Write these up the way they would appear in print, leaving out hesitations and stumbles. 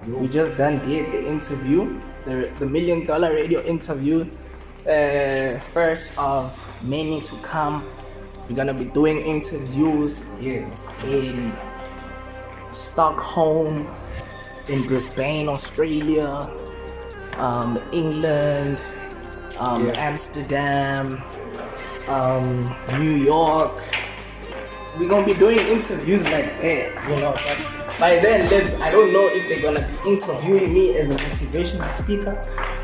We just did the interview, the $1 million radio interview. First of many to come. We're gonna be doing interviews in Stockholm, in Brisbane, Australia, England, Amsterdam, New York. We're gonna be doing interviews like that, you know. But by then, Libs, I don't know if they're gonna be interviewing me as a motivational speaker,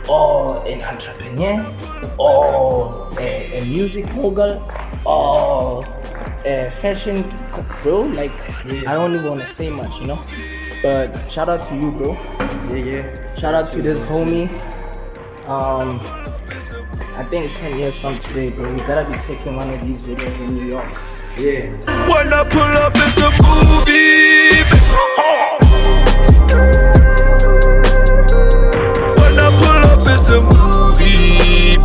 or an entrepreneur, or a music mogul, or a fashion bro. Like, I don't even wanna say much, you know. But shout out to you, bro. Shout out to this homie. I think 10 years from today, bro, we gotta be taking one of these videos in New York. When I pull up, it's a movie. When I pull up, it's a movie.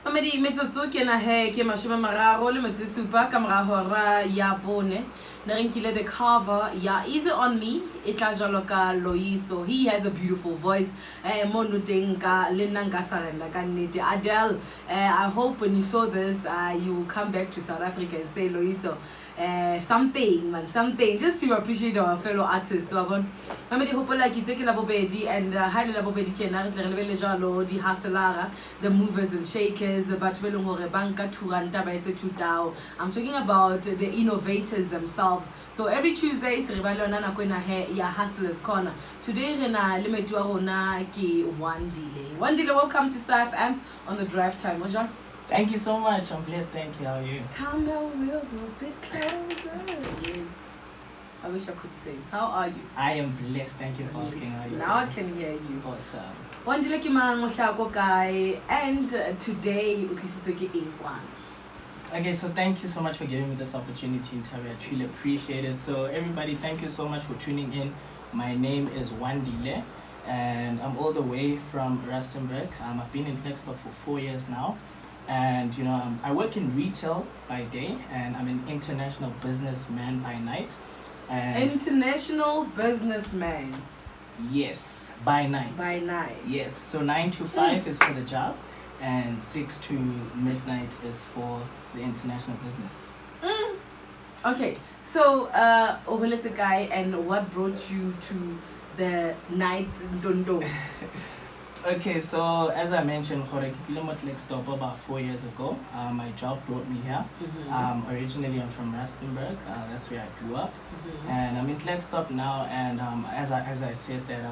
Mamedi metsotso ke na he ke mashome mararo le metso supa ka mora hora ya bone na renkile the cover ya Issa on me e tla jalo ka Loiso. He has a beautiful voice mo nuteng ka le nna nka sarela ka nnete. Adele, I hope when you saw this you will come back to South Africa and say Loiso something just to appreciate our fellow artists. Mamedi hopola ke tseke la bobedi and ha le la bobedi tjena re tle re lebele jalo di hustler, the movers and shakers, but belong hore banka turanta ba etse tutao. I'm talking about the innovators themselves. So every Tuesday se re ba le yona nako ena he ya Hustlers Corner. Today re na le metu wa rona ke Wandile, welcome to Star FM on the drive time. Moja, Thank you so much. I'm blessed. Thank you. How are you? come now, we'll go a bit closer. Yes, I wish I could sing. How are you? I am blessed. Thank you for asking. How are you? Now I can hear you. Awesome. Wandile ke mang mohlako kae, and today o tlisitswe ke eng kwana? Okay, so thank you so much for giving me this opportunity, Tavi. I truly appreciate it. So everybody, thank you so much for tuning in. My name is Wandile, and I'm all the way from Rustenburg. I've been in Flexstock for 4 years now. And you know, I work in retail by day, and I'm an international businessman by night. And International businessman yes, by night. by night. Yes, so 9 to 5 is for the job, and 6 to midnight is for the international business. Okay, so Oholete guy, and what brought you to the night dondo? Okay, so as I mentioned, stop about 4 years ago. My job brought me here. Originally, I'm from Rustenburg. That's where I grew up, and I'm in Flexstop now. And as I said that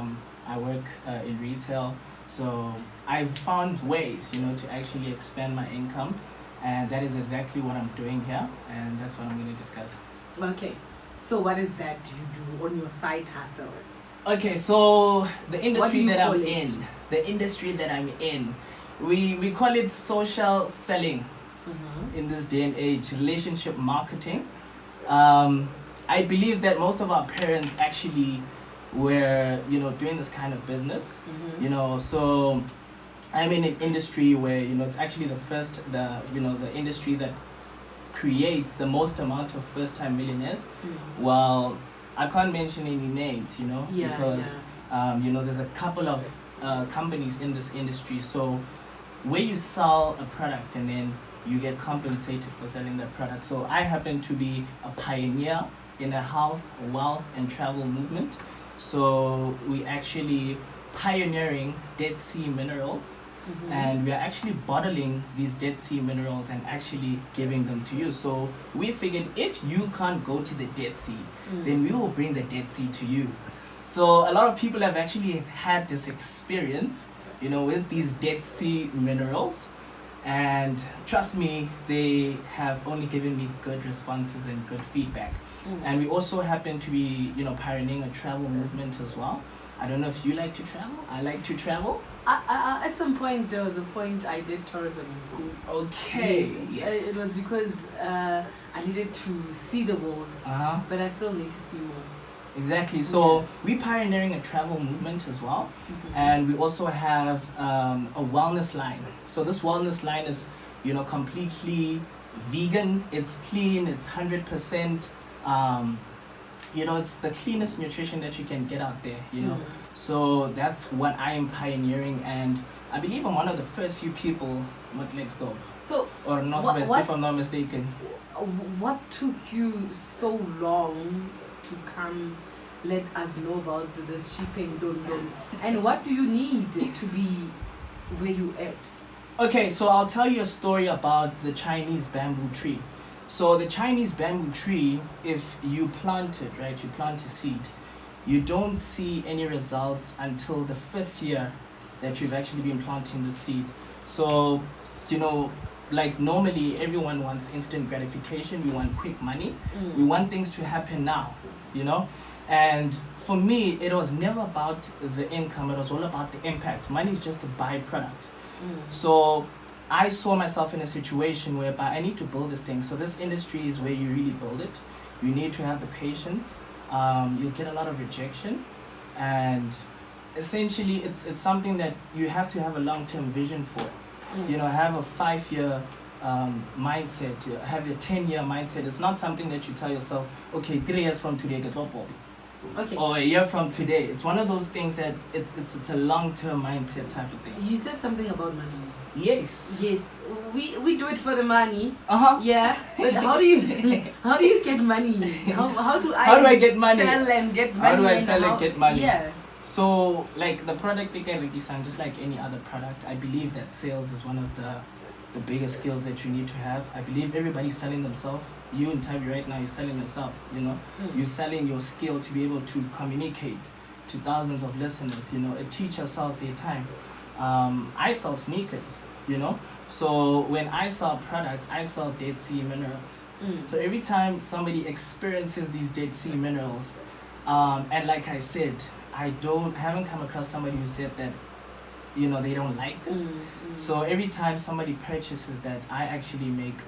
I work in retail, so I've found ways, you know, to actually expand my income, and that is exactly what I'm doing here, and that's what I'm going to discuss. Okay, so what is that you do on your side hustle? Okay, so the industry you that call I'm it? in, the industry that I'm in, we call it social selling in this day and age, relationship marketing. I believe that most of our parents actually were, you know, doing this kind of business, you know, so I'm in an industry where, you know, it's actually the industry that creates the most amount of first-time millionaires. Well, I can't mention any names, you know, because you know, there's a couple of companies in this industry. So where you sell a product and then you get compensated for selling that product. So I happen to be a pioneer in the health, wealth, and travel movement. So we actually pioneering Dead Sea minerals. And we are actually bottling these Dead Sea minerals and actually giving them to you. So we figured if you can't go to the Dead Sea, then we will bring the Dead Sea to you. So a lot of people have actually had this experience, you know, with these Dead Sea minerals. And trust me, they have only given me good responses and good feedback. And we also happen to be, you know, pioneering a travel movement as well. I don't know if you like to travel. I like to travel. At some point, there was a point I did tourism in school. Okay. Yes. It was because I needed to see the world, but I still need to see more. Exactly. So we're pioneering a travel movement as well, and we also have a wellness line. So this wellness line is, you know, completely vegan. It's clean. It's 100% You know, it's the cleanest nutrition that you can get out there, you know. So that's what I am pioneering, and I believe I'm one of the first few people not next door. So Or Northwest, if I'm not mistaken. what took you so long to come let us know about this shipping don? And what do you need to be where you at? Okay, so I'll tell you a story about the Chinese bamboo tree. So the Chinese bamboo tree, if you plant it, right, you plant a seed, you don't see any results until the 5th year that you've actually been planting the seed. So, you know, like normally everyone wants instant gratification, we want quick money, we want things to happen now, you know. And for me, it was never about the income, it was all about the impact. Money is just a byproduct. So I saw myself in a situation whereby I need to build this thing. So this industry is where you really build it. You need to have the patience. You'll get a lot of rejection, and essentially it's something that you have to have a long-term vision for. You know, have a 5-year mindset, have a 10-year mindset. It's not something that you tell yourself, okay, 3 years from today, get up, Okay. or a year from today. It's one of those things that it's a long-term mindset type of thing. You said something about money. Yes. Yes, we do it for the money. Uh-huh. Yeah, but how do you get money? How do I get money? Sell and get money. How do I and sell and get money? Yeah. So, like the product they get Issa, just like any other product, I believe that sales is one of the biggest skills that you need to have. I believe everybody's selling themselves. You in Tavi right now, you're selling yourself, you know. You're selling your skill to be able to communicate to thousands of listeners, you know. A teacher sells their time. I sell sneakers, you know. So when I sell products, I sell Dead Sea minerals. So every time somebody experiences these Dead Sea minerals, and like I said, I haven't come across somebody who said that, you know, they don't like this. So every time somebody purchases that, I actually make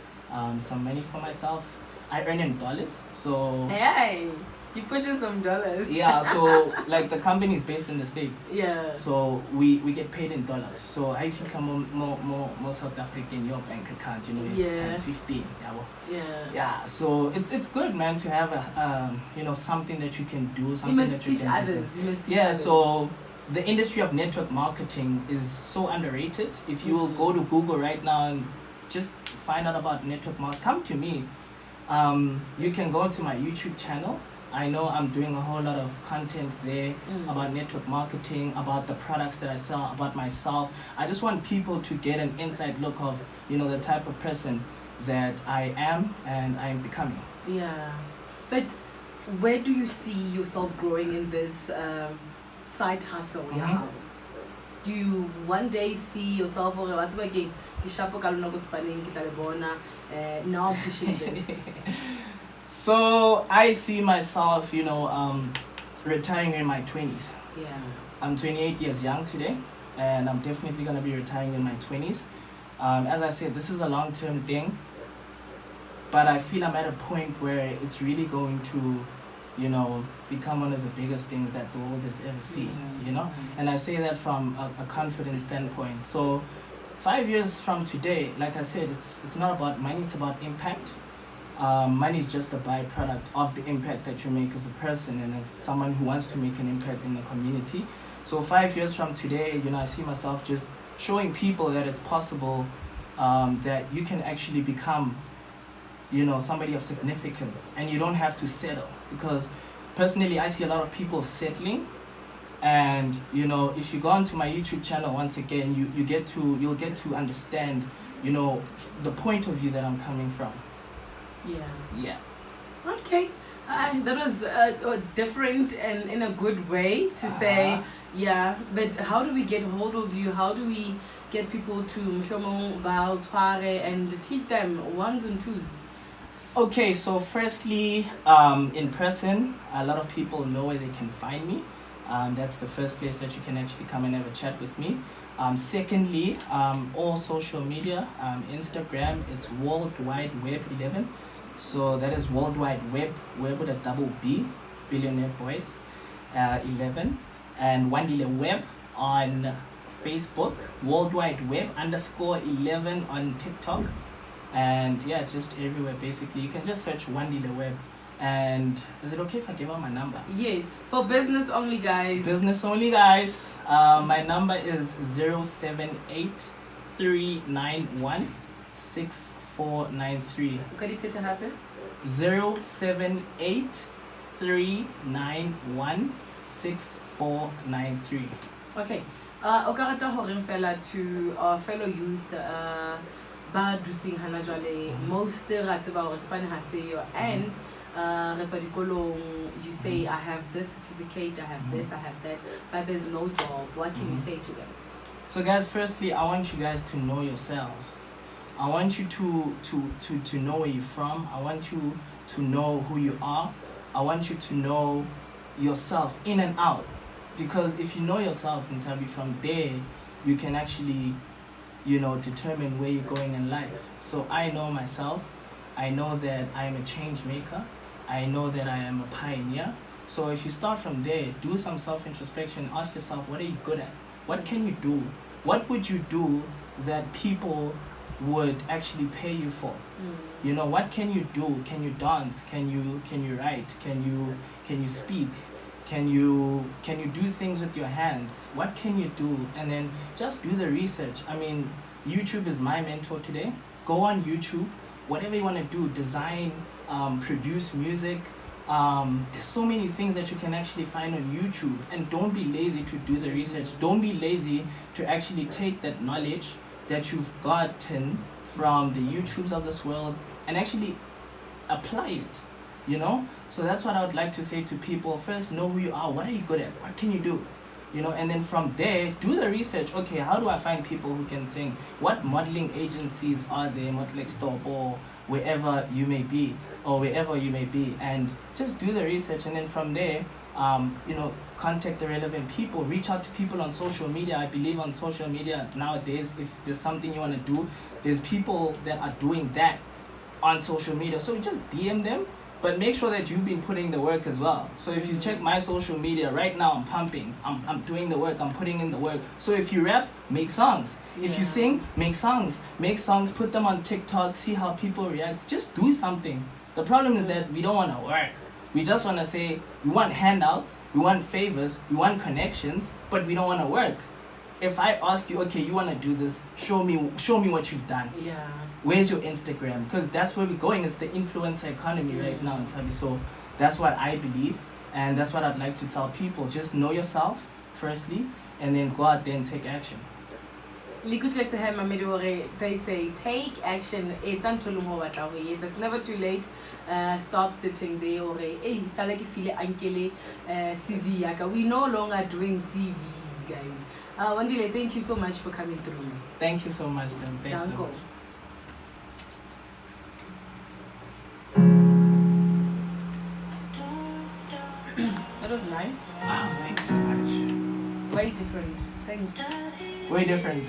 some money for myself. I earn in dollars. So hey, you pushing some dollars. yeah, so like the company is based in the States. Yeah. So we get paid in dollars. So I feel more South African your bank account, you know, it's times 15. Yeah. So it's good, man, to have a you know, something that you can do, something You must that you teach can do. others. You must teach Yeah, others. so the industry of network marketing is so underrated. If you will go to Google right now and just find out about network marketing, come to me. You can go to my YouTube channel. I know I'm doing a whole lot of content there about network marketing, about the products that I sell, about myself. I just want people to get an inside look of, you know, the type of person that I am and I'm becoming. Yeah, but where do you see yourself growing in this side hustle? Yeah. Do you one day see yourself or what's again? Now I'm pushing this. So I see myself, you know, retiring in my 20s. Yeah. I'm 28 years young today, and I'm definitely going to be retiring in my 20s. As I said, this is a long-term thing, but I feel I'm at a point where it's really going to, you know, become one of the biggest things that the world has ever seen, you know? And I say that from a confident standpoint. So 5 years from today, like I said, it's not about money, it's about impact. Money is just a byproduct of the impact that you make as a person and as someone who wants to make an impact in the community. So 5 years from today, you know, I see myself just showing people that it's possible, that you can actually become, you know, somebody of significance, and you don't have to settle. Because personally, I see a lot of people settling, and you know, if you go onto my YouTube channel once again, you'll get to understand, you know, the point of view that I'm coming from. Yeah. Okay. That was different and in a good way to say, yeah. But how do we get hold of you? How do we get people to Mshomong, Bao, Tware, and teach them ones and twos? Okay, so firstly, in person, a lot of people know where they can find me. That's the first place that you can actually come and have a chat with me. Secondly, all social media, Instagram, it's World Wide Web 11. So that is World Wide Web with a double B, Billionaire Boys, 11. And Wandile Web on Facebook, World Wide Web _11 on TikTok. And yeah, just everywhere basically. You can just search Wandile Web And is it okay if I give out my number? Yes, for business only, guys. Business only, guys. My number is 078-391-6493. Could you put a happy? 078-391-6493. Okay. O ka rata hore fela to our fellow youth ba dutsing hana jwale most ra tseba hore Spane ha seyo and re tswa dikolong you say I have this certificate, I have this, I have that, but there's no job. What can you say to them? So guys, firstly, I want you guys to know yourselves. I want you to know where you're from. I want you to know who you are. I want you to know yourself in and out. Because if you know yourself, Ntabi, from there, you can actually, determine where you're going in life. So I know myself. I know that I am a change maker. I know that I am a pioneer. So if you start from there, do some self-introspection, ask yourself, what are you good at? What can you do? What would you do that people would actually pay you for? What can you do? Can you dance? Can you write? Can you speak? Can you do things with your hands? What can you do? And then just do the research. I mean, YouTube is my mentor today. Go on YouTube, whatever you want to do, design, produce music. There's so many things that you can actually find on YouTube, and don't be lazy to do the research. Don't be lazy to actually take that knowledge that you've gotten from the YouTubes of this world and actually apply it, So that's what I would like to say to people. First, know who you are. What are you good at? What can you do? And then from there, do the research. Okay, how do I find people who can sing? What modeling agencies are there? Modeling Stop or wherever you may be, and just do the research. And then from there, contact the relevant people. Reach out to people on social media. I believe on social media nowadays, if there's something you want to do, there's people that are doing that on social media. So just DM them. But make sure that you've been putting the work as well. So if you check my social media, right now I'm pumping. I'm doing the work. I'm putting in the work. So if you rap, make songs. If you sing, make songs. Make songs, put them on TikTok, see how people react. Just do something. The problem is that we don't want to work. We just want to say, we want handouts, we want favors, we want connections, but we don't want to work. If I ask you, okay, you want to do this, show me what you've done. Yeah. Where's your Instagram? Because that's where we're going. It's the influencer economy right now in Tabi. So that's what I believe, and that's what I'd like to tell people. Just know yourself, firstly, and then go out there and take action. They say take action. It's never too late. Stop sitting there or CV. We no longer doing CVs, guys. Wandile, thank you so much for coming through. Thank you so much, then. Thanks so much. That was nice. Wow, thank you so much. Way different. Thanks. Way different.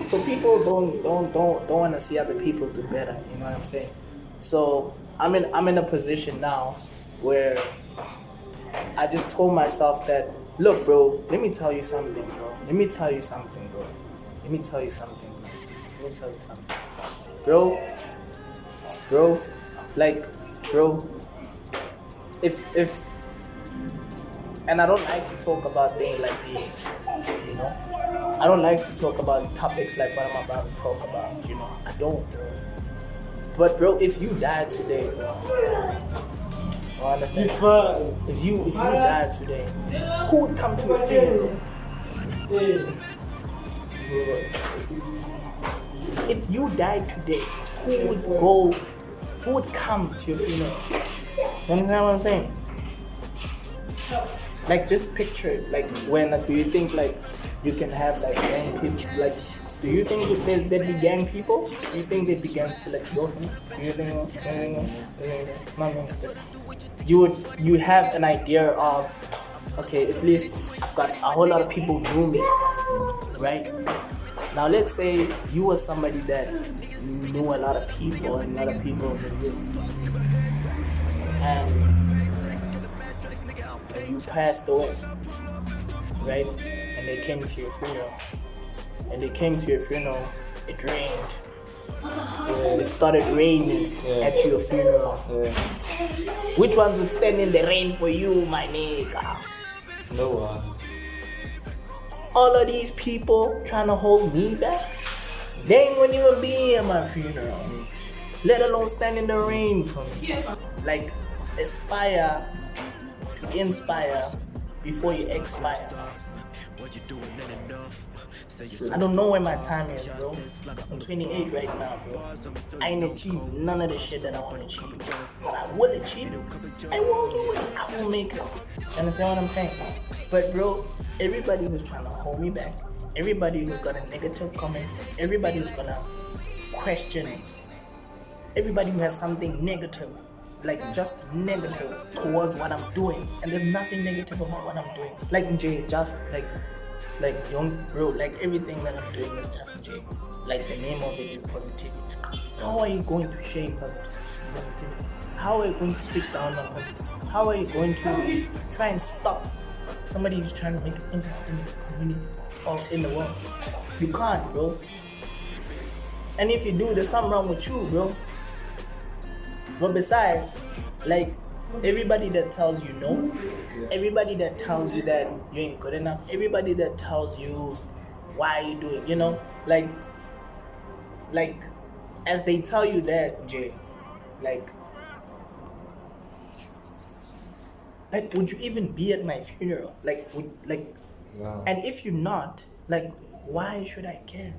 So people don't want to see other people do better. You know what I'm saying? So I'm in a position now where I just told myself that, look, bro, let me tell you something, bro. Bro, if and I don't like to talk about things like these, I don't like to talk about topics like what I'm about to talk about, I don't, bro. But bro, if you died today, bro, understand? If you died today, who would come to your funeral? If you died today, who would come to your funeral? You understand what I'm saying? Like, just picture it. Like, do you think like you can have like gang people? Like, do you think there'd be gang people? Do you think they'd be gang people like your friends? Do you think? You have an idea of, okay, at least I've got a whole lot of people knew me, right? Now let's say you were somebody that knew a lot of people and a lot of people knew you, and you passed away, right? And they came to your funeral. It rained. It started raining at your funeral. Which ones would stand in the rain for you, my nigga? No one. All of these people trying to hold me back, they ain't gonna even be at my funeral, let alone stand in the rain for me. Like, aspire to inspire before you expire. I don't know where my time is, bro. I'm 28 right now, bro. I ain't achieved none of the shit that I want to achieve. But I will achieve it. I will do it. I will make it. You understand what I'm saying? But, bro, everybody who's trying to hold me back, everybody who's got a negative comment, everybody who's gonna question, everybody who has something negative, like just negative towards what I'm doing, and there's nothing negative about what I'm doing. Like Jay, just like young bro, like everything that I'm doing is just Jay. Like the name of it is positivity. How are you going to shame positivity? How are you going to speak down on positivity? How are you going to try and stop somebody who's trying to make an impact in the community or in the world? You can't, bro. And if you do, there's something wrong with you, bro. But besides, like, everybody that tells you no, everybody that tells you that you ain't good enough, everybody that tells you why you do it, you know, like as they tell you that, Jay, like would you even be at my funeral? No. And if you're not, like, why should I care?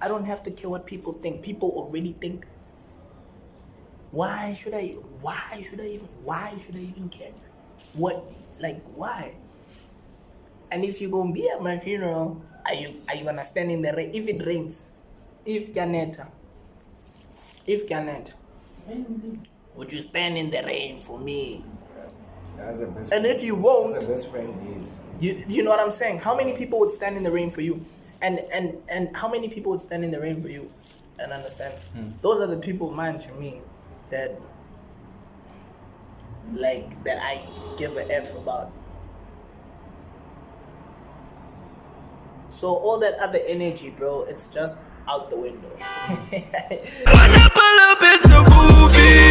I don't have to care what people think. People already think. Why should I even care? Why? And if you're gonna be at my funeral, are you gonna stand in the rain? If it rains, if Caneta, would you stand in the rain for me? That's the best. And if you won't, that's the best friend is. you know what I'm saying? How many people would stand in the rain for you? And how many people would stand in the rain for you and understand? Those are the people, man, to me, that I give a F about. So all that other energy, bro, it's just out the window. When I pull up, it's a movie.